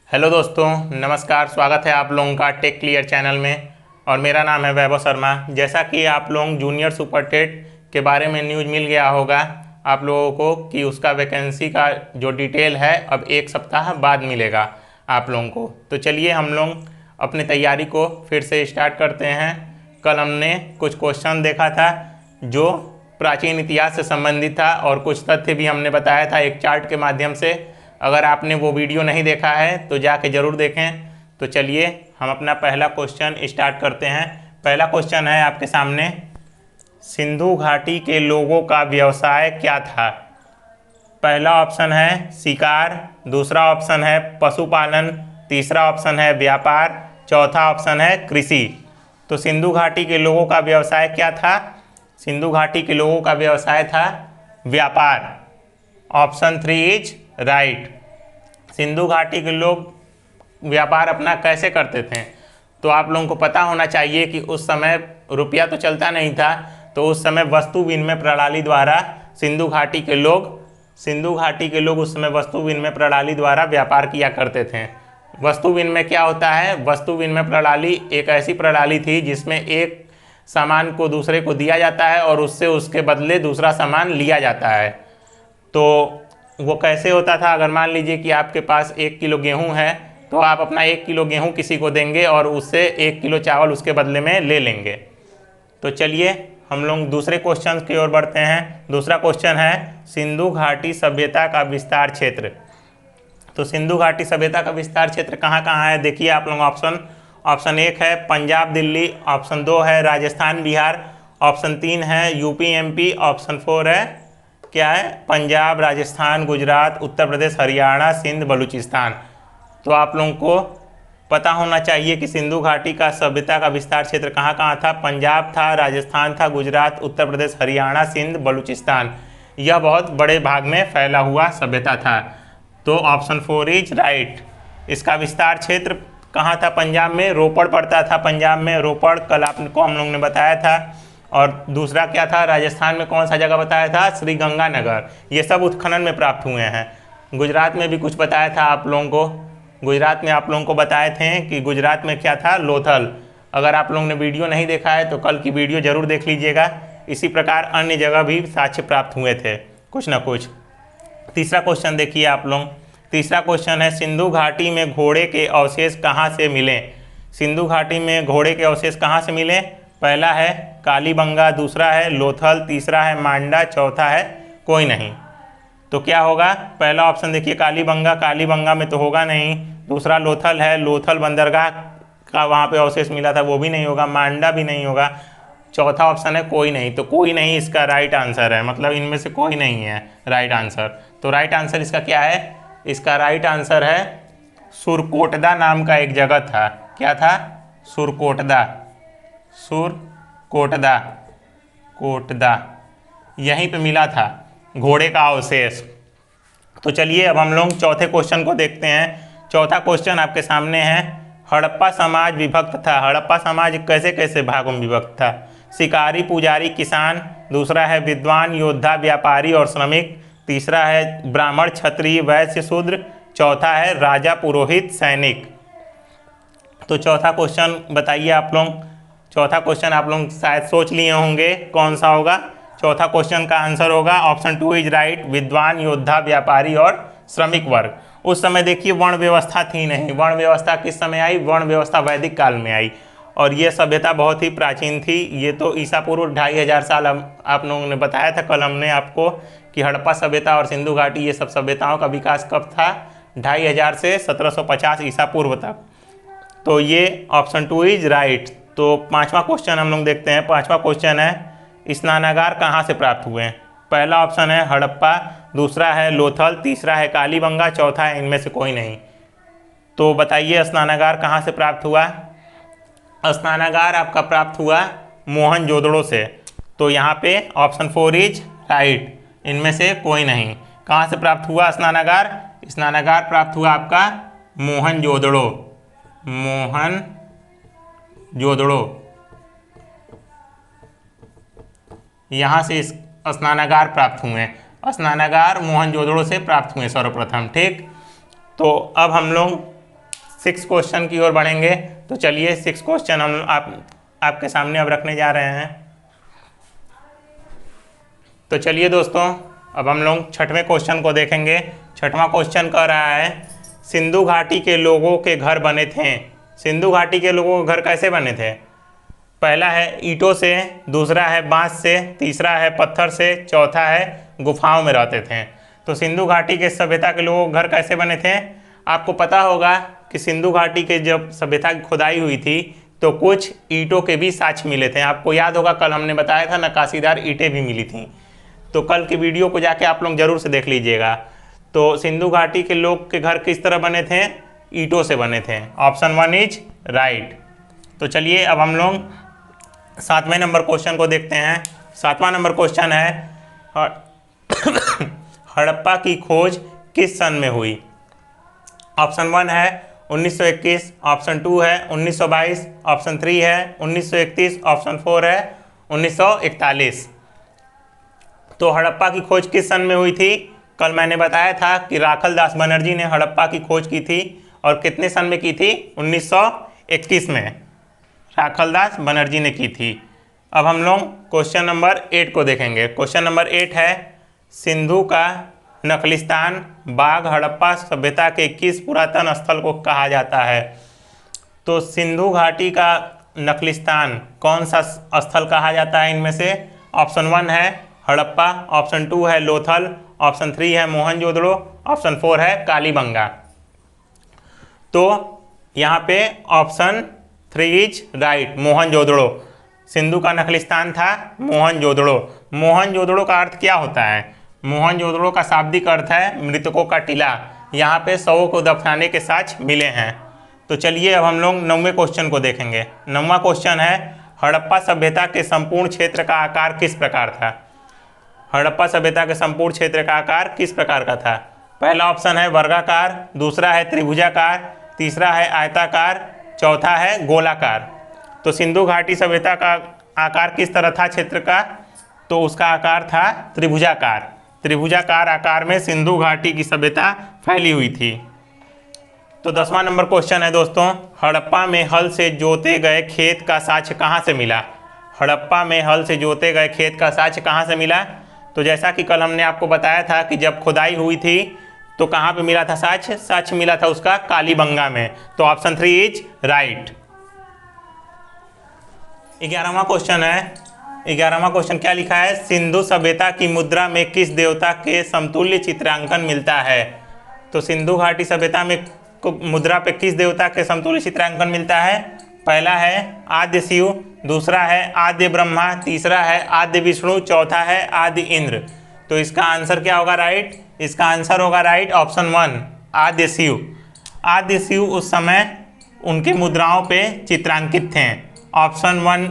Hello दोस्तों, नमस्कार। स्वागत है आप लोगों का टेक क्लियर चैनल में और मेरा नाम है वैभव शर्मा। जैसा कि आप लोग जूनियर सुपर टेट के बारे में न्यूज़ मिल गया होगा आप लोगों को कि उसका वैकेंसी का जो डिटेल है अब एक सप्ताह बाद मिलेगा आप लोगों को। तो चलिए हम लोग अपनी तैयारी को फिर से स्टार्ट करते हैं। कल हमने कुछ क्वेश्चन देखा था जो प्राचीन इतिहास से संबंधित था और कुछ तथ्य भी हमने बताया था एक चार्ट के माध्यम से। अगर आपने वो वीडियो नहीं देखा है तो जाके ज़रूर देखें। तो चलिए हम अपना पहला क्वेश्चन स्टार्ट करते हैं। पहला क्वेश्चन है आपके सामने, सिंधु घाटी के लोगों का व्यवसाय क्या था? पहला ऑप्शन है शिकार, दूसरा ऑप्शन है पशुपालन, तीसरा ऑप्शन है व्यापार, चौथा ऑप्शन है कृषि। तो सिंधु घाटी के लोगों का व्यवसाय क्या था? सिंधु घाटी के लोगों का व्यवसाय था व्यापार। Option 3 is right. सिंधु घाटी के लोग व्यापार अपना कैसे करते थे? तो आप लोगों को पता होना चाहिए कि उस समय रुपया तो चलता नहीं था, तो उस समय वस्तु विनिमय प्रणाली द्वारा सिंधु घाटी के लोग उस समय वस्तु विनिमय प्रणाली द्वारा व्यापार किया करते थे। वस्तु विनिमय क्या होता है? वस्तु विनिमय प्रणाली एक ऐसी प्रणाली थी जिसमें एक सामान को दूसरे को दिया जाता है और उससे उसके बदले दूसरा सामान लिया जाता है। तो वो कैसे होता था? अगर मान लीजिए कि आपके पास 1 किलो गेहूं है तो आप अपना 1 किलो गेहूं किसी को देंगे और उससे 1 किलो चावल उसके बदले में ले लेंगे। तो चलिए हम लोग दूसरे क्वेश्चन की ओर बढ़ते हैं। दूसरा क्वेश्चन है सिंधु घाटी सभ्यता का विस्तार क्षेत्र। तो सिंधु घाटी सभ्यता का विस्तार क्षेत्र कहाँ कहाँ है? देखिए आप लोग ऑप्शन 1 है पंजाब दिल्ली, ऑप्शन 2 है राजस्थान बिहार, ऑप्शन 3 है यूपी एमपी, ऑप्शन 4 है क्या है? पंजाब, राजस्थान, गुजरात, उत्तर प्रदेश, हरियाणा, सिंध, बलूचिस्तान। तो आप लोगों को पता होना चाहिए कि सिंधु घाटी का सभ्यता का विस्तार क्षेत्र कहाँ कहाँ था। पंजाब था, राजस्थान था, गुजरात, उत्तर प्रदेश, हरियाणा, सिंध, बलूचिस्तान। यह बहुत बड़े भाग में फैला हुआ सभ्यता था। तो ऑप्शन 4 इज राइट। इसका विस्तार क्षेत्र कहाँ था? पंजाब में रोपड़ पड़ता था। पंजाब में रोपड़ कल आपको हम लोग ने बताया था। और दूसरा क्या था? राजस्थान में कौन सा जगह बताया था? श्री गंगानगर। ये सब उत्खनन में प्राप्त हुए हैं। गुजरात में भी कुछ बताया था आप लोगों को। गुजरात में आप लोगों को बताए थे कि गुजरात में क्या था? लोथल। अगर आप लोगों ने वीडियो नहीं देखा है तो कल की वीडियो ज़रूर देख लीजिएगा। इसी प्रकार अन्य जगह भी साक्ष्य प्राप्त हुए थे कुछ ना कुछ। तीसरा क्वेश्चन देखिए आप लोग। तीसरा क्वेश्चन है सिंधु घाटी में घोड़े के अवशेष कहाँ से मिले? सिंधु घाटी में घोड़े के अवशेष कहाँ से मिले? पहला है कालीबंगा, दूसरा है लोथल, तीसरा है मांडा, चौथा है कोई नहीं। तो क्या होगा? पहला ऑप्शन देखिए कालीबंगा, कालीबंगा में तो होगा नहीं। दूसरा लोथल है, लोथल बंदरगाह का वहाँ पे अवशेष मिला था, वो भी नहीं होगा। मांडा भी नहीं होगा। चौथा ऑप्शन है कोई नहीं। तो कोई नहीं इसका राइट आंसर है, मतलब इनमें से कोई नहीं है राइट आंसर। तो राइट आंसर इसका क्या है? इसका राइट आंसर है सुरकोटदा नाम का एक जगह था। क्या था? सुरकोटदा। कोटदा यहीं पे मिला था घोड़े का अवशेष। तो चलिए अब हम लोग चौथे क्वेश्चन को देखते हैं। चौथा क्वेश्चन आपके सामने है, हड़प्पा समाज विभक्त था। हड़प्पा समाज कैसे कैसे भागों में विभक्त था? शिकारी, पुजारी, किसान, दूसरा है विद्वान, योद्धा, व्यापारी और श्रमिक, तीसरा है ब्राह्मण, क्षत्रिय, वैश्य, शूद्र, चौथा है राजा, पुरोहित, सैनिक। तो चौथा क्वेश्चन बताइए आप लोग। चौथा क्वेश्चन आप लोग शायद सोच लिए होंगे कौन सा होगा। चौथा क्वेश्चन का आंसर होगा ऑप्शन 2 इज राइट, विद्वान, योद्धा, व्यापारी और श्रमिक वर्ग। उस समय देखिए वर्ण व्यवस्था थी नहीं। वर्ण व्यवस्था किस समय आई? वर्ण व्यवस्था वैदिक काल में आई और ये सभ्यता बहुत ही प्राचीन थी। ये तो ईसा पूर्व 2500 साल आप लोगों ने बताया था कल हमने आपको कि हड़प्पा सभ्यता और सिंधु घाटी ये सब सभ्यताओं का विकास कब था? 2500 से 1750 ईसा पूर्व तक। तो ये ऑप्शन 2 इज राइट। तो पांचवा क्वेश्चन हम लोग देखते हैं। पांचवा क्वेश्चन है स्नानागार कहाँ से प्राप्त हुए हैं? पहला ऑप्शन है हड़प्पा, दूसरा है लोथल, तीसरा है कालीबंगा, चौथा है इनमें से कोई नहीं। तो बताइए स्नानागार कहाँ से प्राप्त हुआ? स्नानागार आपका प्राप्त हुआ मोहनजोदड़ो से। तो यहाँ पे ऑप्शन 4 इज राइट, इनमें से कोई नहीं। कहाँ से प्राप्त हुआ स्नानागार? स्नानागार प्राप्त हुआ आपका मोहनजोदड़ो। यहाँ से स्नानागार प्राप्त हुए। स्नानागार मोहनजोदड़ो से प्राप्त हुए सर्वप्रथम। ठीक, तो अब हम लोग 6 क्वेश्चन की ओर बढ़ेंगे। तो चलिए 6 क्वेश्चन हम आपके सामने अब रखने जा रहे हैं। तो चलिए दोस्तों, अब हम लोग 6वें क्वेश्चन को देखेंगे। 6वां क्वेश्चन कह रहा है सिंधु घाटी के लोगों के घर बने थे। सिंधु घाटी के लोगों के घर कैसे बने थे? पहला है ईंटों से, दूसरा है बांस से, तीसरा है पत्थर से, चौथा है गुफाओं में रहते थे। तो सिंधु घाटी के सभ्यता के लोगों के घर कैसे बने थे? आपको पता होगा कि सिंधु घाटी के जब सभ्यता की खुदाई हुई थी तो कुछ ईंटों के भी साक्ष्य मिले थे। आपको याद होगा कल हमने बताया था नक्काशीदार ईंटें भी मिली थी। तो कल की वीडियो को जाके आप लोग जरूर से देख लीजिएगा। तो सिंधु घाटी के लोग के घर किस तरह बने थे? ईंटों से बने थे। Option 1 is right. तो चलिए अब हम लोग 7वें नंबर क्वेश्चन को देखते हैं। 7वां नंबर क्वेश्चन है हड़प्पा की खोज किस सन में हुई? ऑप्शन 1 है 1921, ऑप्शन 2 है 1922, ऑप्शन 3 है 1931, ऑप्शन 4 है 1941। तो हड़प्पा की खोज किस सन में हुई थी? कल मैंने बताया था कि राखल दास बनर्जी ने हड़प्पा की खोज की थी और कितने सन में की थी? 1921 में राखल दास बनर्जी ने की थी। अब हम लोग क्वेश्चन नंबर 8 को देखेंगे। क्वेश्चन नंबर 8 है सिंधु का नखलिस्तान बाग हड़प्पा सभ्यता के किस पुरातन स्थल को कहा जाता है? तो सिंधु घाटी का नखलिस्तान कौन सा स्थल कहा जाता है इनमें से? ऑप्शन 1 है हड़प्पा, ऑप्शन 2 है लोथल, ऑप्शन 3 है मोहनजोदड़ो, ऑप्शन 4 है कालीबंगा। तो यहाँ पे option 3 is right, Mohenjodaro. Sindhu का नखलिस्तान था मोहनजोदड़ो। मोहनजोदड़ो का अर्थ क्या होता है? मोहनजोदड़ो का शाब्दिक अर्थ है मृतकों का टीला। यहाँ पे शवों को दफनाने के साक्ष्य मिले हैं। तो चलिए अब हम लोग 9वें क्वेश्चन को देखेंगे। 9वां क्वेश्चन है हड़प्पा सभ्यता के संपूर्ण क्षेत्र का आकार किस प्रकार था? हड़प्पा सभ्यता के संपूर्ण क्षेत्र का आकार किस प्रकार का था? पहला ऑप्शन है वर्गाकार, दूसरा है त्रिभुजाकार, तीसरा है आयताकार, चौथा है गोलाकार। तो सिंधु घाटी सभ्यता का आकार किस तरह था क्षेत्र का? तो उसका आकार था त्रिभुजाकार। त्रिभुजाकार आकार में सिंधु घाटी की सभ्यता फैली हुई थी। तो 10वां नंबर क्वेश्चन है दोस्तों हड़प्पा में हल से जोते गए खेत का साक्ष्य कहाँ से मिला? हड़प्पा में हल से जोते गए खेत का साक्ष्य कहाँ से मिला? तो जैसा कि कल हमने आपको बताया था कि जब खुदाई हुई थी तो कहाँ पे मिला था साक्ष्य? साक्ष्य मिला था उसका कालीबंगा में। तो ऑप्शन 3 इज राइट। 11वां क्वेश्चन है। 11वां क्वेश्चन क्या लिखा है? सिंधु सभ्यता की मुद्रा में किस देवता के समतुल्य चित्रांकन मिलता है? तो सिंधु घाटी सभ्यता में मुद्रा पे किस देवता के समतुल्य चित्रांकन मिलता है? पहला है आद्य शिव, दूसरा है आद्य ब्रह्मा, तीसरा है आद्य विष्णु, चौथा है आद्य इंद्र। तो इसका आंसर क्या होगा? राइट। इसका आंसर होगा राइट ऑप्शन 1 आद्य शिव। आद्य शिव उस समय उनकी मुद्राओं पे चित्रांकित थे। Option 1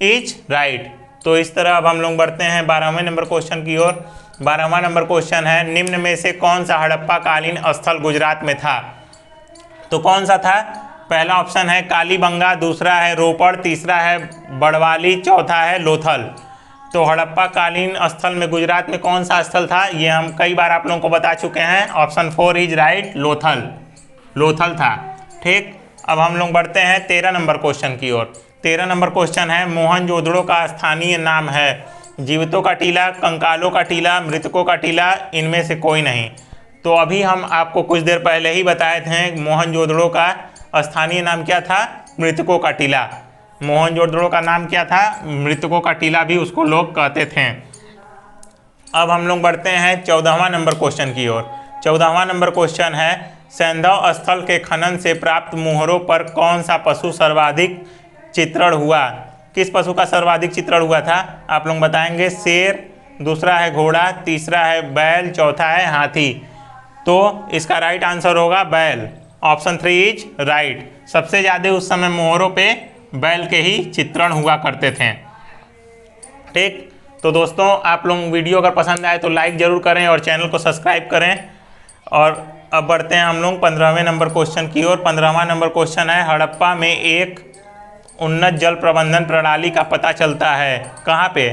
is right. तो इस तरह अब हम लोग बढ़ते हैं 12वें नंबर क्वेश्चन की ओर। 12वां नंबर क्वेश्चन है निम्न में से कौन सा हड़प्पा कालीन स्थल गुजरात में था? तो कौन सा था? पहला ऑप्शन है कालीबंगा, दूसरा है रोपड़, तीसरा है बड़वाली, चौथा है लोथल। तो हड़प्पा कालीन स्थल में गुजरात में कौन सा स्थल था? ये हम कई बार आप लोगों को बता चुके हैं। Option 4 is right, Lothal. Lothal था। ठीक। अब हम लोग बढ़ते हैं 13 नंबर क्वेश्चन की ओर। 13 नंबर क्वेश्चन है मोहनजोदड़ो का स्थानीय नाम है जीवितों का टीला, कंकालों का टीला, मृतकों का टीला, इनमें से कोई नहीं। तो अभी हम आपको कुछ देर पहले ही बताए थे मोहनजोदड़ो का स्थानीय नाम क्या था? मृतकों का टीला। मोहनजोदड़ो का नाम क्या था? मृतकों का टीला भी उसको लोग कहते थे। अब हम लोग बढ़ते हैं 14वां नंबर क्वेश्चन की ओर। 14वां नंबर क्वेश्चन है सैंधव स्थल के खनन से प्राप्त मुहरों पर कौन सा पशु सर्वाधिक चित्रण हुआ? किस पशु का सर्वाधिक चित्रण हुआ था? आप लोग बताएंगे। शेर, दूसरा है घोड़ा, तीसरा है बैल, चौथा है हाथी। तो इसका राइट आंसर होगा बैल। Option 3 is right. सबसे ज़्यादा उस समय मोहरों पे बैल के ही चित्रण हुआ करते थे। ठीक। तो दोस्तों आप लोग वीडियो अगर पसंद आए तो लाइक ज़रूर करें और चैनल को सब्सक्राइब करें। और अब बढ़ते हैं हम लोग 15वें नंबर क्वेश्चन की ओर। 15वां नंबर क्वेश्चन है हड़प्पा में एक उन्नत जल प्रबंधन प्रणाली का पता चलता है कहाँ पे?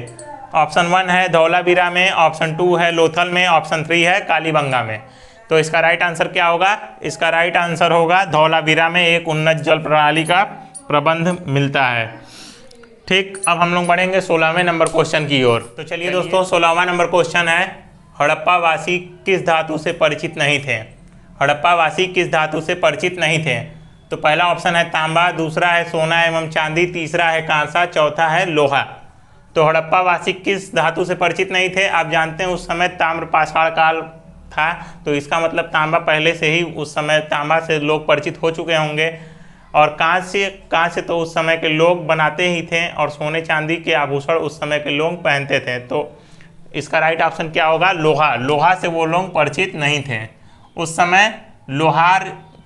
ऑप्शन 1 है धौलावीरा में, ऑप्शन 2 है लोथल में, ऑप्शन 3 है कालीबंगा में। तो इसका राइट आंसर क्या होगा? इसका राइट आंसर होगा धौलावीरा में एक उन्नत जल प्रणाली का प्रबंध मिलता है। ठीक, अब हम लोग बढ़ेंगे 16वें नंबर क्वेश्चन की ओर। तो चलिए दोस्तों, 16वां नंबर क्वेश्चन है, हड़प्पा वासी किस धातु से परिचित नहीं थे? हड़प्पा वासी किस धातु से परिचित नहीं थे? तो पहला ऑप्शन है तांबा, दूसरा है सोना एवं चांदी, तीसरा है कांसा, चौथा है लोहा। तो हड़प्पा वासी किस धातु से परिचित नहीं थे? आप जानते हैं उस समय ताम्र पाषाण काल था, तो इसका मतलब तांबा पहले से ही उस समय तांबा से लोग परिचित हो चुके होंगे। और कांस्य तो उस समय के लोग बनाते ही थे, और सोने चांदी के आभूषण उस समय के लोग पहनते थे। तो इसका राइट ऑप्शन क्या होगा? लोहा। लोहा से वो लोग परिचित नहीं थे, उस समय लोहार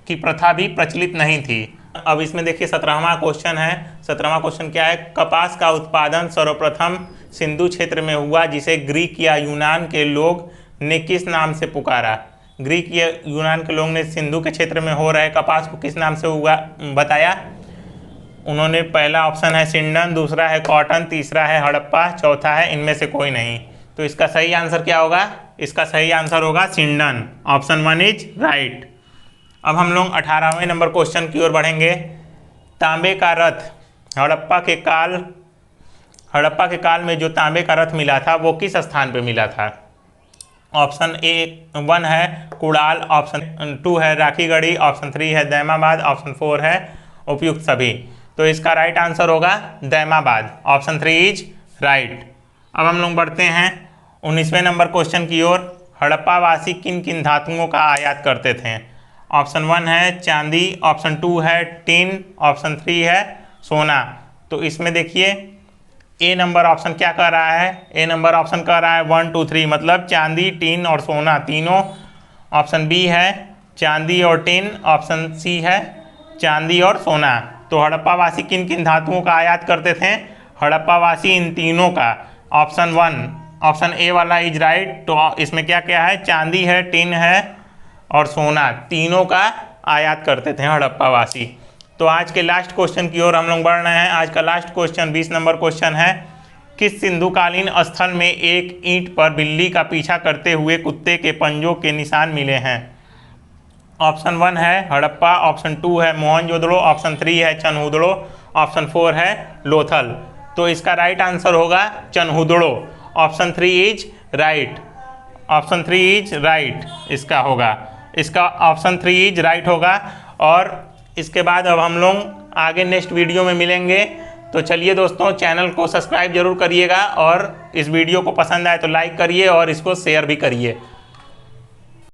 की प्रथा भी प्रचलित नहीं थी। अब इसमें देखिए 17वां क्वेश्चन है। 17वां क्वेश्चन क्या है? कपास का उत्पादन सर्वप्रथम सिंधु क्षेत्र में हुआ, जिसे ग्रीक या यूनान के लोग ने किस नाम से पुकारा? ग्रीक या यूनान के लोग ने सिंधु के क्षेत्र में हो रहे कपास को किस नाम से हुआ बताया? उन्होंने पहला ऑप्शन है सिंडन, दूसरा है कॉटन, तीसरा है हड़प्पा, चौथा है इनमें से कोई नहीं। तो इसका सही आंसर क्या होगा? इसका सही आंसर होगा सिंडन। Option 1 is right. अब हम लोग 18वें नंबर क्वेश्चन की ओर बढ़ेंगे। तांबे का रथ हड़प्पा के काल में जो तांबे का रथ मिला था वो किस स्थान पे मिला था? ऑप्शन 1 है कुड़ाल, ऑप्शन 2 है राखीगढ़ी, ऑप्शन 3 है दैमाबाद, ऑप्शन 4 है उपयुक्त सभी। तो इसका राइट आंसर होगा दैमाबाद। Option 3 is right. अब हम लोग बढ़ते हैं 19वें नंबर क्वेश्चन की ओर। हड़प्पा वासी किन किन धातुओं का आयात करते थे? ऑप्शन 1 है चांदी, ऑप्शन 2 है टिन, ऑप्शन 3 है सोना। तो इसमें देखिए ए नंबर ऑप्शन क्या कह रहा है? ए नंबर ऑप्शन कह रहा है 1 2 3, मतलब चांदी, टिन और सोना तीनों। ऑप्शन बी है चांदी और टिन, ऑप्शन सी है चांदी और सोना। तो हड़प्पा वासी किन किन धातुओं का आयात करते थे? हड़प्पा वासी इन तीनों का। ऑप्शन 1, ऑप्शन ए वाला इज राइट। तो इसमें क्या क्या है? चांदी है, टिन है और सोना, तीनों का आयात करते थे हड़प्पा वासी। तो आज के लास्ट क्वेश्चन की ओर हम लोग बढ़ रहे हैं। आज का लास्ट क्वेश्चन 20 नंबर क्वेश्चन है। किस सिंधुकालीन स्थल में एक ईंट पर बिल्ली का पीछा करते हुए कुत्ते के पंजों के निशान मिले हैं? ऑप्शन 1 है हड़प्पा, ऑप्शन 2 है मोहनजोदड़ो, ऑप्शन 3 है चनहुदड़ो, ऑप्शन 4 है लोथल। तो इसका राइट आंसर होगा Chanhudaro. Option 3 is right. Option 3 is right इसका होगा। इसका ऑप्शन 3 इज राइट होगा। और इसके बाद अब हम लोग आगे नेक्स्ट वीडियो में मिलेंगे। तो चलिए दोस्तों, चैनल को सब्सक्राइब जरूर करिएगा, और इस वीडियो को पसंद आए तो लाइक करिए और इसको शेयर भी करिए।